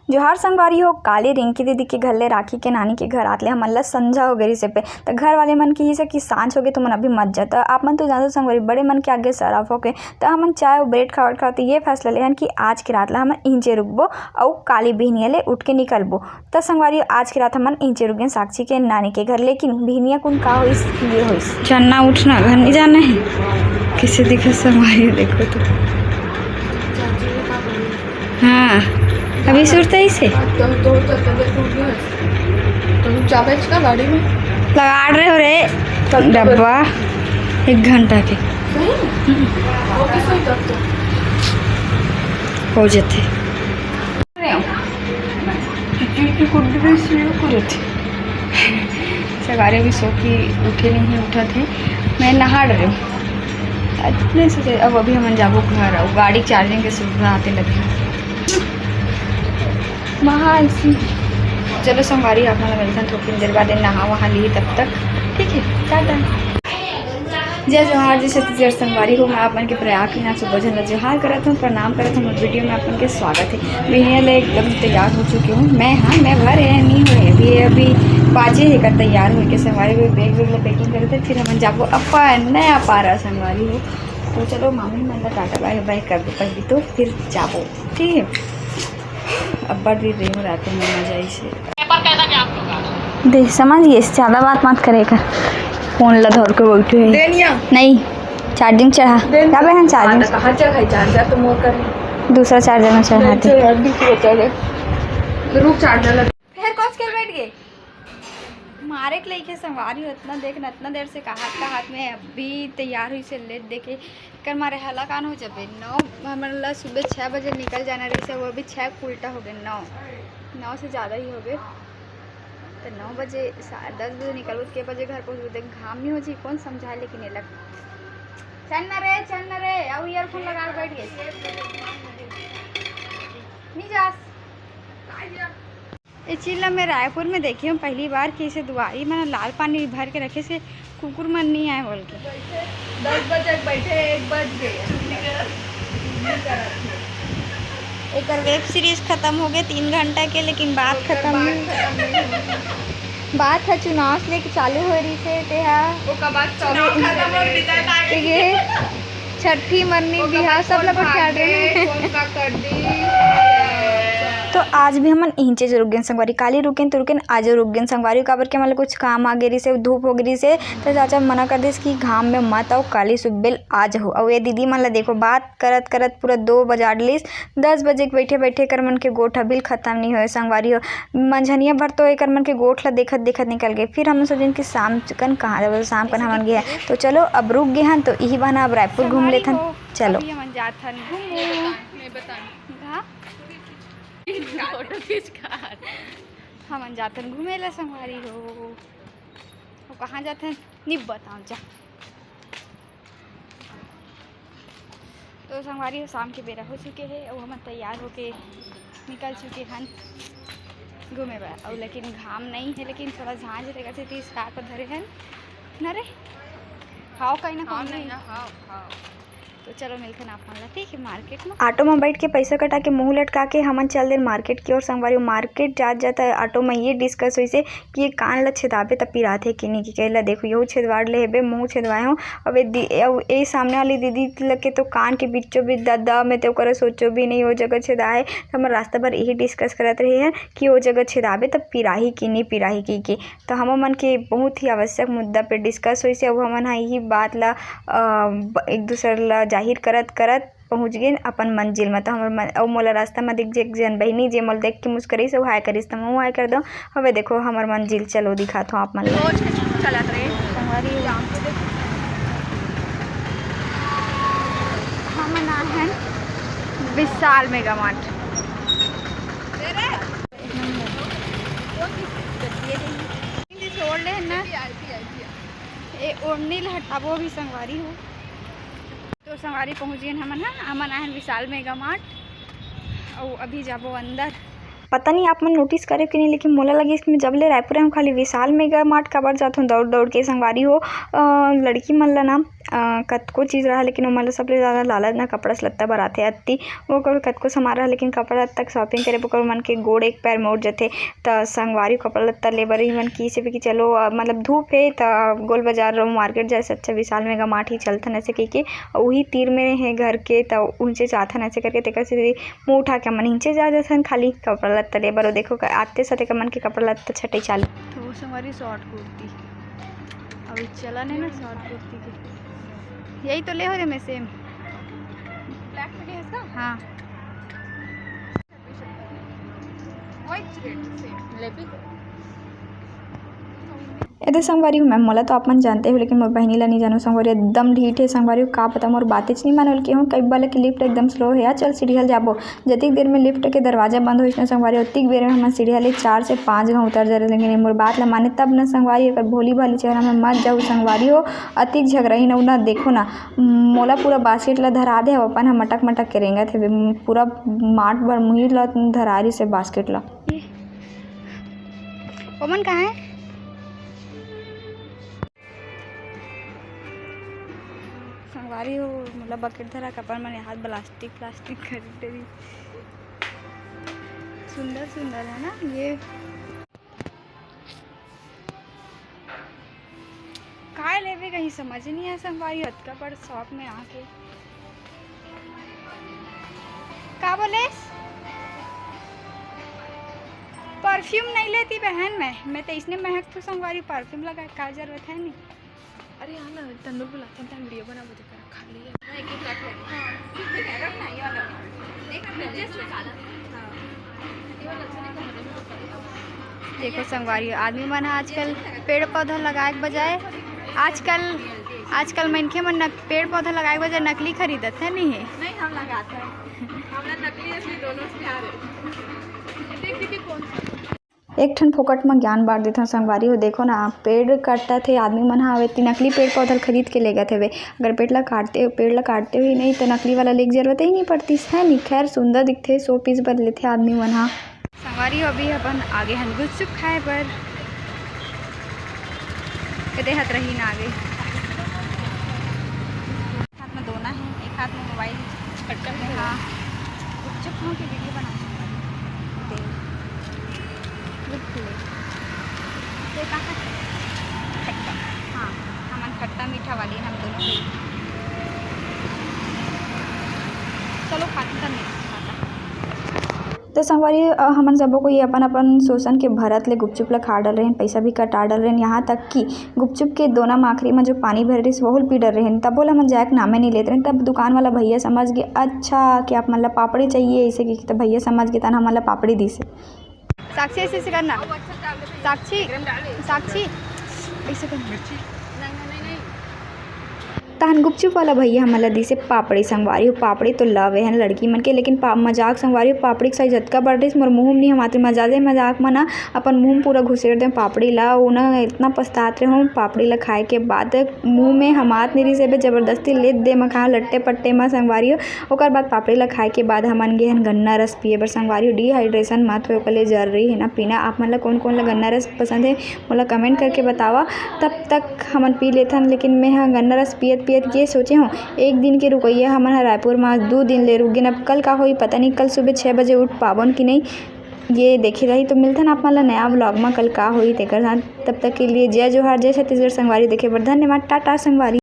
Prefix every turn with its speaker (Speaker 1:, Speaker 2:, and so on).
Speaker 1: जोहार संगवारी हो। काले रिंकी दीदी के घर ले राखी के नानी के घर आतले हमन ला संझा हो गई से पे तो घर वाले मन की से कि सांझ हो गई तो मन अभी मत जाता आप मन तो ज़्यादा संगवारी बड़े मन के आगे सराफ होके तो हमन चाय और ब्रेड खाते ये फैसला लेहन कि आज की रात ला हमन इंचे रुकबो और काली बिहनिया ले उठ के निकलबो। तो संगवारी आज की रात हमन इंचे रुक गए साक्षी के नानी के घर, लेकिन बिहनिया कुन का होइस ये होइस चन्ना उठना घर नहीं जाना है किसी दिखे संगवारी देखो तो हाँ अभी सुरता ही से
Speaker 2: गाड़ी में
Speaker 1: लगा रहे हो रे डब्बा 1 घंटा के हो जाते सवारे भी सो की उठे नहीं उठा थे मैं नहा रही हूँ इतने से अब अभी हम जाबो घर और गाड़ी चार्जिंग के सुविधा आते लगे वहाँ ऐसी चलो संगवारी अपना मिलता थोड़ी देर बाद नहा वहाँ ली तब तक ठीक है टाटा। जय जोहार जैसे तीसर संगवारी हो मैं अपन के प्रयाग के नाम से भोजन जोहार करता हूँ प्रणाम करता हूँ। वीडियो में अपन के स्वागत है। बिहनिया ले एकदम तैयार हो चुकी हूँ मैं। हाँ मैं भर है नहीं हुए अभी बाजे है कर तैयार हो के संगवारी हुए बैग वैग पैकिंग करे थे फिर हम जाबो अपन नया पारा संगवारी हो तो चलो मामी मतलब टाटा बाय बाय कर दो पहले तो फिर जाबो ठीक है। अब बढ़ रही हूँ रात में मजा से देख समझिए ज़्यादा बात मत करेगा फोन ला धर के बैठे नहीं चार्जिंग चढ़ा क्या बहन चार्जिंग
Speaker 2: कहाँ चढ़ाई चार्जर तो मोर कर
Speaker 1: दूसरा चार्जर में चढ़ाते
Speaker 2: रुक चार्जर
Speaker 1: फिर कौन के बैठ गए मारे के लेके संवारी हो इतना देख इतना देर से हाथ में अभी तैयार हुई से लेट देखे कर मारे हला कान हो जाबे 9 हमारा सुबह 6 बजे निकल जाना रही से वो अभी 6 उल्टा हो गए 9 से ज़्यादा ही हो गए तो 9 बजे 10 बजे निकलो के बजे घर पहुँच देख घाम नहीं हो जी कौन समझाए लेकिन ये लग चल न रे अब ईयरफोन लगा बैठ गए नहीं जा ये चीज़ मैं रायपुर में देखी हूँ पहली बार कि इसे दुआरी मैंने लाल पानी भर के रखे से कुकुर मन नहीं आए बोल के
Speaker 2: 10 बजे बैठे 1 बज गए
Speaker 1: एक वेब सीरीज खत्म हो गए 3 घंटा के लेकिन बात खत्म नहीं बात है चुनाव से लेके चालू हो रही से छठी मरनी बिहार सब लोग उठा तो आज भी हम इंचे रुक गए संगवारी काली रुके तो रुके आज रुक गए संगवारी काबर के मतलब कुछ काम आ गई से धूप हो गई से तो चाचा मना कर दे कि घाम में मत आओ काली सुबेल आज हो और ये दीदी मन ला देखो बात करत करत पूरा 2 बजा डलिस 10 बजे के बैठे बैठे कर मन के गोठ बिल खत्म नहीं हो संगवारी हो मंझनिया भर तो एक मन के गोठ ला देखत देखत निकल गए। फिर हम सोचें कि शाम कन कहाँ जाए शाम कन हमन गए तो चलो अब रुक गए हैं तो यही बहाना अब रायपुर घूम लेथन चलो
Speaker 2: फोटो खींच
Speaker 1: हम जातन घूमे ला संगवारी हो वो कहाँ जाते हैं नहीं बताओ जा तो संगवारी हो शाम के बेरा हो चुके हैं और हम तैयार होके निकल चुके हैं घूमे बा और लेकिन घाम नहीं है लेकिन थोड़ा झाँझ रहेगा से 30 पर धरे हैं न रे खाओ कहीं ना कहीं नहीं खाओ तो चलो मिलकर ना अपन ठीक है मार्केट में ऑटो में बैठ के पैसा कटा के मुंह लटका के हमन चल दे मार्केट की ओर संगवारी मार्केट जाता है ऑटो में ये डिस्कस हुई से कि ये कान ला छेदाबे तब पिरात है कि नहीं कि कहला देखो यू छेदवाड़ ले हेबे मुँह छेदवाए हूँ अब ये सामने वाली दीदी लगे तो कान के बीचों भी दादा में तो कर सोचो भी नहीं वो जगह छेदाए तो हम रास्ता भर यही डिस्कस करते रहे हैं कि वो जगह छेदाबे तब पिराही कि नहीं पिराही की तो हम मन के बहुत ही आवश्यक मुद्दा पे डिस्कस हुई से अब हमन यही बात ला एक दूसरे ला जाहिर करत पहुँच गए अपन मंजिल में तो हमार मोला रास्ता में दिख जन बहनी जे मोल देख के मुस्करी से हाय करिस तो मैं हाय कर दो हवे देखो हमार मंजिल चलो दिखात हूँ आप मन हम है विशाल मेगा मार्ट छोड़ ले ना ये ओढ़नी हटाबो भी संगवारी हो तो संगवारी पहुँच गए हमन आए विशाल मेगा मार्ट और अभी जाबो अंदर पता नहीं आप मन नोटिस करे कि नहीं लेकिन मोला लगे इसमें जब ले रायपुर हम खाली विशाल मेगा मार्ट काबर जात हूँ दौड़ दौड़ के संगवारी हो लड़की मन ला ना कतको चीज़ रहा लेकिन ओमन ल सबले ज़्यादा लालच ना कपड़ा लत्ता बर आथे। अति वो कतको समान रहा लेकिन कपड़ा लत्ता के शॉपिंग करे बर मन के गोड़ एक पैर में उठ जाथे। त संगवारी कपड़ा लत्ता ले बर ही मन किसे भी कि चलो मतलब धूप है त गोल बाजार मार्केट जाए से अच्छा विशाल मेगा मार्ट ही चलथन ऐसे कहिके वही तीर में है घर के त उनसे जाथन ऐसे करके तेकर से मुँह उठा के मन नीचे जा जाथन खाली कपड़ा लत्ता ले बर। देखो आते साथे का मन के कपड़ा लत्ता छटे चालू तो वो संगवारी शॉर्ट कुर्ती अभी चला नहीं ना शॉर्ट कुर्ती के यही तो ले हो रे मैं सेम
Speaker 2: ब्लैक में है इसका
Speaker 1: हाँ
Speaker 2: व्हाइट रेड सेम लेपी
Speaker 1: यदि संगवारी मैम मोला तो आप मन जानते हो लेकिन मोर बहनी ला नहीं जानो। संगवारी एकदम ढीठ है। संगवारी का पता मोर बातें नहीं मानल के हूँ कई बार की लिफ्ट एकदम स्लो है। चल सीढ़ी हल जाबो जतिक देर में लिफ्ट के दरवाजा बंद हो संगवारी उतनी देर में हम सीढ़ी हले 4 से 5 घंटा उतर जा रहे लेकिन मोर बात ला माने तब न संगवारी अगर भोली भाली चेहरा में मत जाऊ संगवारी हो अतिक झगड़ही न ना देखो ना मोला पूरा बास्केट ला धरा दे अपन हम मटक मटक के रेंगत है पूरा माट भर मुही ला धरारी से बास्केट ला। ओमन कहाँ है संगवारी हो मतलब बकेट धरा कपड़ मैंने हाथ प्लास्टिक खरीदे भी सुंदर सुंदर है ना ये काय लेवे कहीं समझ नहीं आया संगवारी हथका पर शॉप में आके का बोले परफ्यूम नहीं लेती बहन मैं तो इसने महक तो संगवारी परफ्यूम लगा का जरूरत है नहीं।
Speaker 2: अरे हाँ ना तन्नूर बुलाते हैं वीडियो बना वो देखा खा लिया एक एक रख ले हां रख ना ये वाला देख जस्ट निकाला हां ये वाला अच्छा नहीं कम
Speaker 1: देखो संगवारी आदमी मन आजकल पेड़ पौधा लगाए के बजाय आजकल मनखे मन पेड़ पौधा लगाए के बजाय नकली खरीदत है नहीं
Speaker 2: हम लगाते हैं हमरा नकली असली दोनों से प्यार है। देख के कौन सा
Speaker 1: एक ठन फोकट में ज्ञान बांट देता संगवारी हो। देखो ना पेड़ काटता थे आदमी मन हाँ नकली पेड़ पौधा खरीद के ले गए थे वे अगर पेड़ ला काटते हुए नहीं तो नकली वाला ले जरूरत ही नहीं पड़ती है नहीं। खैर सुंदर दिखते 100 पीस बदले थे आदमी मन हाँ संगवारी अभी अपन आगे हन गुपचुप खाए पर कदे हाथ रही ना आगे हाथ में दोना है एक हाथ में मोबाइल
Speaker 2: खटका है
Speaker 1: हाँ गुपचुप खाओ की वीडियो बना खट्टा हाँ हम खट्टा मीठा वाली हम दोनों ही चलो खाता तो संगवारी हमन सबो को ये अपन शोषण के भरत ले गुपचुप ला खा डाल रहे पैसा भी कटा डाल रहे यहाँ तक कि गुपचुप के दोना माखरी में जो पानी भर रही वह पी डर रहे तब बोला मन जाए नामे नहीं लेते रहे। तब दुकान वाला भैया समझ गए अच्छा कि आप मतलब पापड़ी चाहिए ऐसे कि तो भैया समझ गए तना मतलब पापड़ी दी से साक्षी ऐसे करना साक्षी ऐसे करना तहन गुपचुप वाला भैया हमला दी से पापड़ी संगवारी हो। पापड़ी तो लवे हैं लड़की मन के लेकिन मजाक संगवारी हो पापड़ी के साइज जतका बढ़ रही मोर मुँह नहीं हमारे मजाक में ना अपन मुँह पूरा घुसेड़ दें पापड़ी ला वो ना इतना पछतात रहे हूँ पापड़ी ला खाए के बाद मुँह में हमात नहीं रही से जबरदस्ती ले दे मैं खा लट्टे पट्टे में संगवारी हो। ओकर बाद पापड़ी ला खाए के बाद हमन गे हन गन्ना रस पिए बर संगवारी हो। डिहाइड्रेशन मत हो ले जरूरी है ना पीना। आप मन ला कौन ला गन्ना रस पसंद है मोला कमेंट करके बतावा तब तक हमन पी लेथन। लेकिन मैं हाँ गन्ना रस पियत ये सोचे हूँ एक दिन के रुकैया हमन रायपुर में 2 दिन ले रुक गए। अब कल का होई पता नहीं कल सुबह 6 बजे उठ पावन कि नहीं ये देखी रही तो मिलता ना आप मन ला नया व्लॉग में कल का होई तेकर साथ। तब तक के लिए जय जोहार जय छत्तीसगढ़ संगवारी देखे बर धन्यवाद टाटा संगवारी।